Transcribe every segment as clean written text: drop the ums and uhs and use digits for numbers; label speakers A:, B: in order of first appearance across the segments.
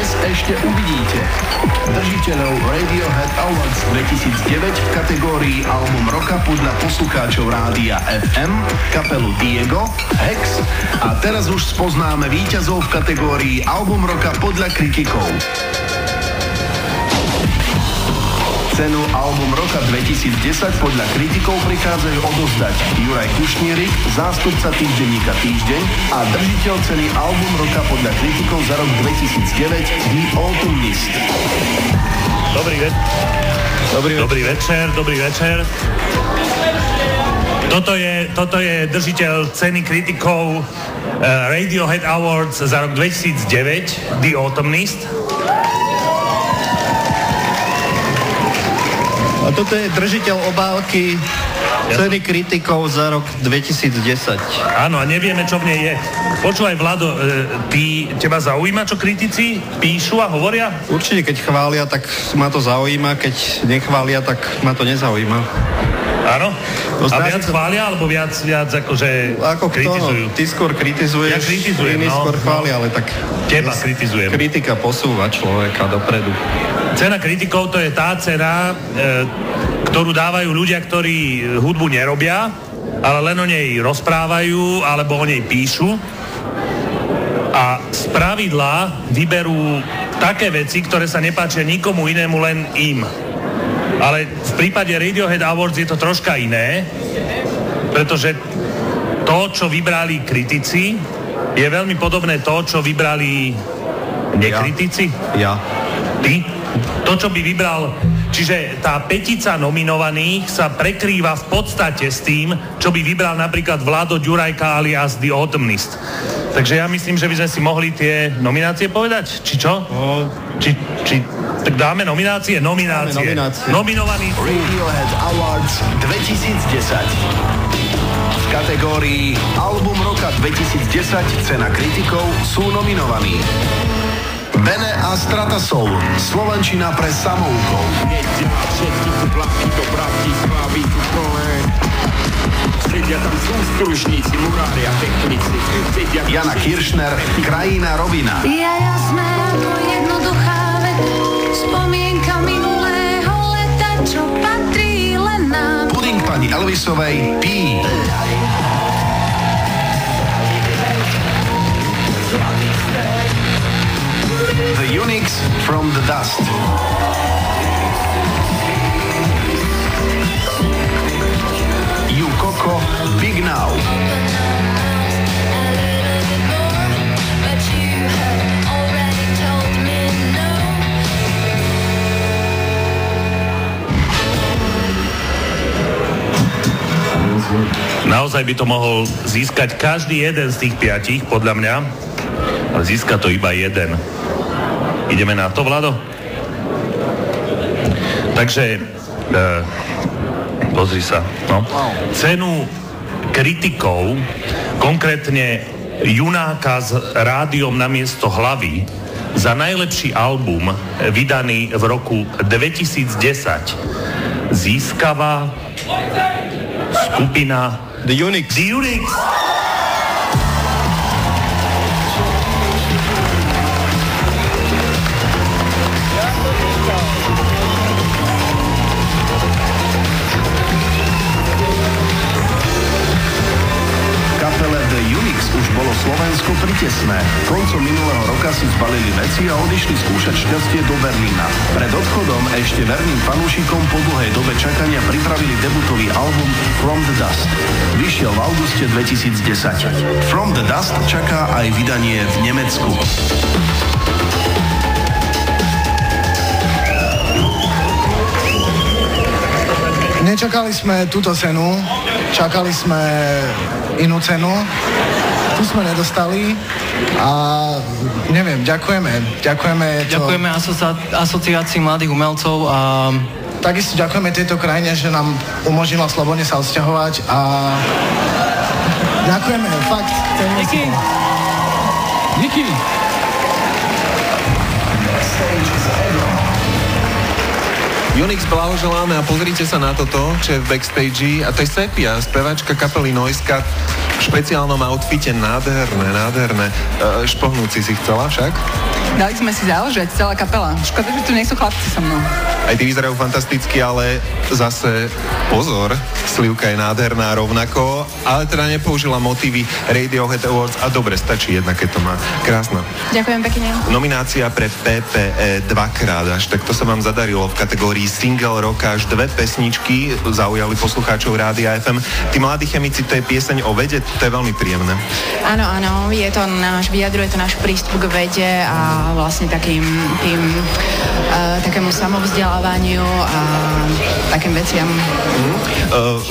A: Dnes ešte uvidíte držiteľov Radiohead Awards 2009 v kategórii Album roka podľa poslucháčov Rádia FM, kapelu Diego, Hex a teraz už spoznáme víťazov v kategórii Album roka podľa kritikov. Cenu Album roka 2010 podľa kritikov prichádzajú odozdať Juraj Kušnírik, zástupca týždenníka Týždeň a držiteľ ceny Album roka podľa kritikov za rok 2009 The Autumnist.
B: Dobrý večer. Toto je držiteľ ceny kritikov Radiohead Awards za rok 2009 The Autumnist.
C: A toto je držiteľ obálky ceny kritikov za rok 2010.
B: Áno, a nevieme, čo v nej je. Počúvaj, Vlado, teba zaujíma, čo kritici píšu a hovoria?
C: Určite, keď chvália, tak ma to zaujíma, keď nechvália, tak ma to nezaujíma.
B: Áno? A viac chvália, alebo viac akože
C: ako
B: kritizujú?
C: Ty skôr kritizuješ,
B: ja kritizujem,
C: iní skôr chvália, ale tak...
B: Teba kritizujem.
C: Kritika posúva človeka dopredu.
B: Cena kritikov to je tá cena, ktorú dávajú ľudia, ktorí hudbu nerobia, ale len o nej rozprávajú, alebo o nej píšu. A spravidla vyberú také veci, ktoré sa nepáčia nikomu inému, len im. Ale v prípade Radiohead Awards je to troška iné, pretože to, čo vybrali kritici, je veľmi podobné to, čo vybrali nekritici.
C: Ja.
B: Ty? To, čo by vybral, čiže tá petica nominovaných sa prekrýva v podstate s tým, čo by vybral napríklad Vlado Ďurajka alias The Autumnist. Takže ja myslím, že by sme si mohli tie nominácie povedať, či čo? Tak dáme nominácie? Nominácie. Nominovaní
A: Radiohead Awards 2010. V kategórii Album roka 2010 cena kritikov sú nominovaní Bene a Strata Soul, slovenčina pre samoukov.
D: Všetky sú plavky do Bratislavy, sú plné. Sedia tam sústružníci, murári a technici.
A: Jana Kiršner, Krajina rovina.
E: Ja jasné ako jednoduchá vec, spomienka minulého leta, čo patrí len nám.
A: Puding pani Elvisovej, Pí. The Unix from the Dust. You Coco, Big Now.
B: Naozaj by to mohol získať každý jeden z tých 5, podľa mňa, ale získa to iba jeden. Ideme na to, Vlado? Takže, pozri sa, no. Cenu kritikov, konkrétne Junáka s rádiom namiesto hlavy, za najlepší album vydaný v roku 2010 získava skupina
C: The Unix.
A: Slovensko pritesné. Koncom minulého roka si zbalili veci a odišli skúšať šťastie do Berlína. Pred odchodom ešte verným fanúšikom po dlhej dobe čakania pripravili debutový album From the Dust. Vyšiel v auguste 2010. From the Dust čaká aj vydanie v Nemecku.
F: Nečakali sme túto cenu, čakali sme inú cenu. Tu sme nedostali a neviem, ďakujeme.
G: Ďakujeme asociácii mladých umelcov a
F: takisto ďakujeme tejto krajine, že nám umožnila slobodne sa odsťahovať a ďakujeme, fakt.
G: Díky.
H: Unix, blahoželáme a pozrite sa na toto, čo je v backstage a to je Sepia, speváčka kapely Noiska v špeciálnom outfite, nádherné. Špohnúť si chcela však?
I: Dali sme si záležať, celá kapela. Škoda, že tu nie sú chlapci so mnou.
H: Aj tí vyzerajú fantasticky, ale zase pozor, slivka je nádherná rovnako, ale teda nepoužila motívy Radiohead Awards a dobre, stačí jedna, keď to má. Krásna.
I: Ďakujem pekne.
H: Nominácia pre PPE dvakrát, až tak to sa vám zadarilo v kategórii Single roka, až 2 pesničky zaujali poslucháčov Rádia FM. Tí mladí chemici, to je pieseň o vede, to je veľmi príjemné.
I: Áno, je to vyjadruje to náš prístup k vede a vlastne takému samovzdelávaniu a takým veciam.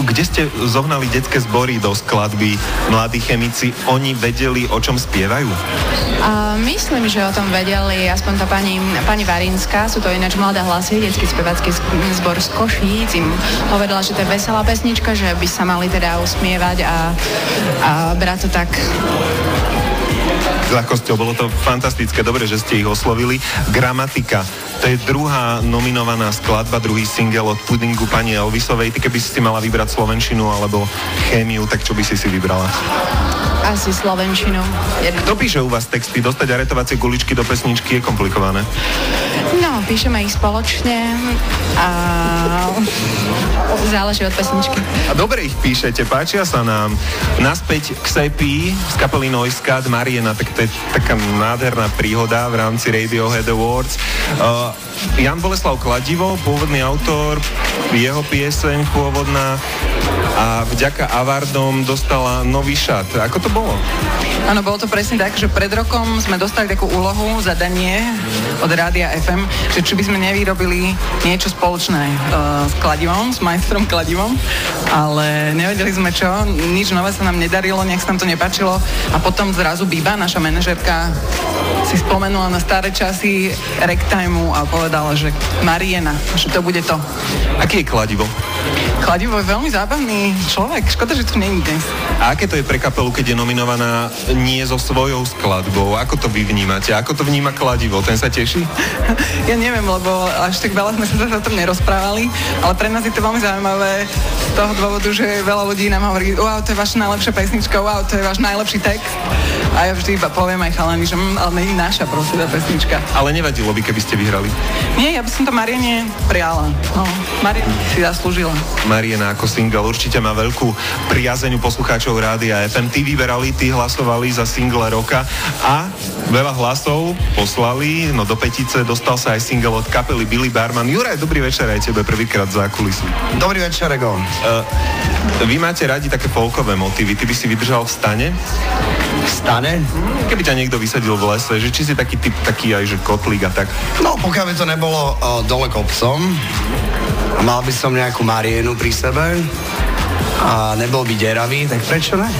H: Kde ste zohnali detské zbory do skladby Mladí chemici? Oni vedeli, o čom spievajú?
I: Myslím, že o tom vedeli aspoň tá pani Varinská, sú to ináč Mladá hlasy, detský spevacký zbor z Košíc, im povedala, že to je veselá pesnička, že by sa mali teda usmievať a brať to tak
H: s ľahkosťou, bolo to fantastické, dobre, že ste ich oslovili. Gramatika, to je druhá nominovaná skladba, druhý single od Pudingu pani Elvisovej. Ty keby si mala vybrať slovenčinu alebo chémiu, tak čo by si vybrala?
I: Asi slovenčinu.
H: Kto píše u vás texty? Dostať aretovacie guličky do pesničky je komplikované?
I: No, píšeme ich spoločne a záleží od pesničky.
H: A dobre ich píšete, páčia sa nám. Naspäť k Sepi z kapely Noiscat, Mariena, tak to je taká nádherná príhoda v rámci Radiohead Awards. Jan Boleslav Kladivo, pôvodný autor, jeho pieseň pôvodná a vďaka Avardom dostala nový šat. Ako to bolo?
I: Áno, bolo to presne tak, že pred rokom sme dostali takú úlohu, zadanie od Rádia FM, že či by sme nevyrobili niečo spoločné s Kladivom, s majstrom Kladivom, ale nevedeli sme čo, nič nové sa nám nedarilo, nech sa nám to nepáčilo a potom zrazu Biba, naša manažérka, si spomenula na staré časy Ragtimeu a povedala, že Mariena, že to bude to.
H: Aký je Kladivo?
I: Kladivo je veľmi zábavný človek, škoda, že tu není dnes.
H: A aké to je pre kapelu, keď je nominovaná nie so svojou skladbou? Ako to vy vnímate? Ako to vníma Kladivo? Ten sa teší?
I: Ja neviem, lebo až tak veľa sme sa o tom nerozprávali, ale pre nás je to veľmi zaujímavé z toho dôvodu, že veľa ľudí nám hovorí, wow, to je vaša najlepšia pesnička, wow, to je váš najlepší text. A ja vždy iba poviem aj chalani, že ale nie je naša proste tá pesnička.
H: Ale nevadilo by, keby ste vyhrali?
I: Nie, ja by som to Mariene prijala. No, Mariene si zaslúžila.
H: Mariena ako single určite má veľkú priazeň u poslucháčov Rádia FM. Tí vyberali, tí hlasovali za single roka a veľa hlasov poslali, no do petice dostal sa aj single od kapely Billy Barman. Juraj, dobrý večer aj tebe prvýkrát za kulisy.
J: Dobrý večer, Ego.
H: Vy máte radi také folkové motívy, ty by si vydržal v stane?
J: V stane?
H: Keby ťa niekto vysadil v lese, že či si taký typ, taký aj, že kotlík a tak?
J: No, pokiaľ by to nebolo dole kopcom, mal by som nejakú Marienu pri sebe a nebol by deravý, tak prečo ne?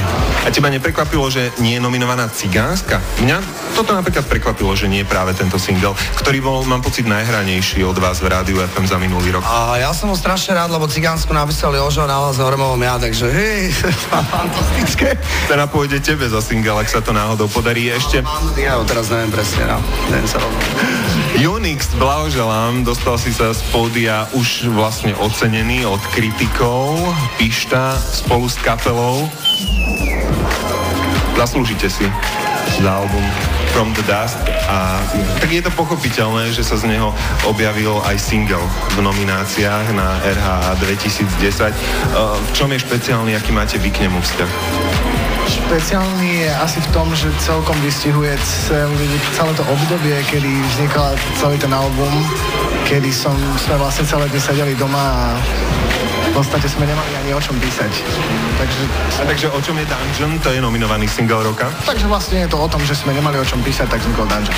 H: A teba neprekvapilo, že nie je nominovaná Cigánska? Mňa toto napríklad prekvapilo, že nie je práve tento single, ktorý bol, mám pocit, najhranejší od vás v Rádiu FM za minulý rok.
J: A ja som ho strašne rád, lebo Cigánsku napísali Ožo nahlas Hormovom ja, takže hej, fantastické.
H: Teda pôjde tebe za single, ak sa to náhodou podarí ešte.
J: Ja ho teraz neviem presne, no. Neviem sa rovno.
H: Unix, blahoželám, dostal si sa z pódia už vlastne ocenený od kritikov, Pišta spolu s kapelou. Zaslúžite si za album From the Dust a tak je to pochopiteľné, že sa z neho objavil aj single v nomináciách na RHA 2010. V čom je špeciálny, aký máte vy k nemu vzťah?
F: Špeciálny je asi v tom, že celkom vystihuje celé to obdobie, kedy vznikal celý ten album, kedy sme vlastne celé dni sedeli doma a v podstate sme nemali ani o čom písať.
H: Takže o čom je Dungeon? To je nominovaný single roka?
F: Takže vlastne je to o tom, že sme nemali o čom písať, tak vznikol Dungeon.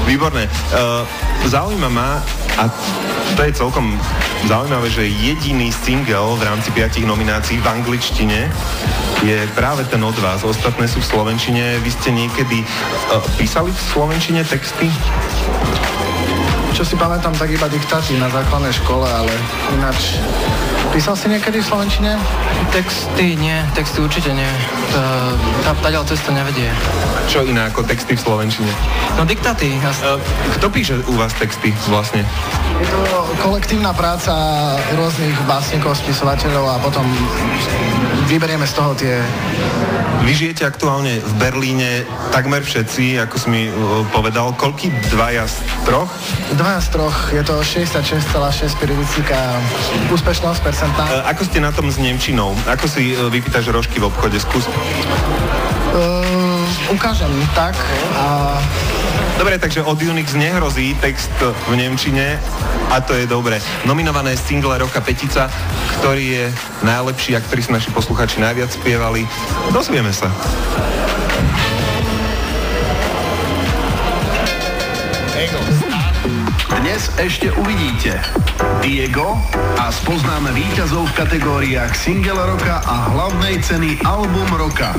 H: Výborné. Zaujíma ma, a to je celkom zaujímavé, že jediný single v rámci 5 nominácií v angličtine je práve ten od vás. Ostatné sú v slovenčine. Vy ste niekedy písali v slovenčine texty?
F: Čo si pamätám, tak iba diktáty na základnej škole, ale ináč... Písal si niekedy v slovenčine?
G: Texty nie, texty určite nie. Tá cesta nevedie.
H: Čo iné ako texty v slovenčine?
G: No diktáty.
H: Kto píše u vás texty vlastne?
F: Je to kolektívna práca rôznych básnikov, spisovateľov a potom vyberieme z toho tie
H: Vy žijete aktuálne v Berlíne, takmer všetci, ako si mi povedal. Koľký? 2 z 3?
F: 2 z 3, je to 66,6 periodická úspešnosť percentá.
H: Ako ste na tom s nemčinou? Ako si vypýtaš rožky v obchode? Skús.
F: Ukážem tak a...
H: Dobre, takže od Unix nehrozí text v nemčine a to je dobre. Nominované single roka Petica, ktorý je najlepší a ktorý si naši posluchači najviac spievali. Dozvieme sa.
A: Dnes ešte uvidíte Diego a spoznáme víťazov v kategóriách Single roka a hlavnej ceny Album roka.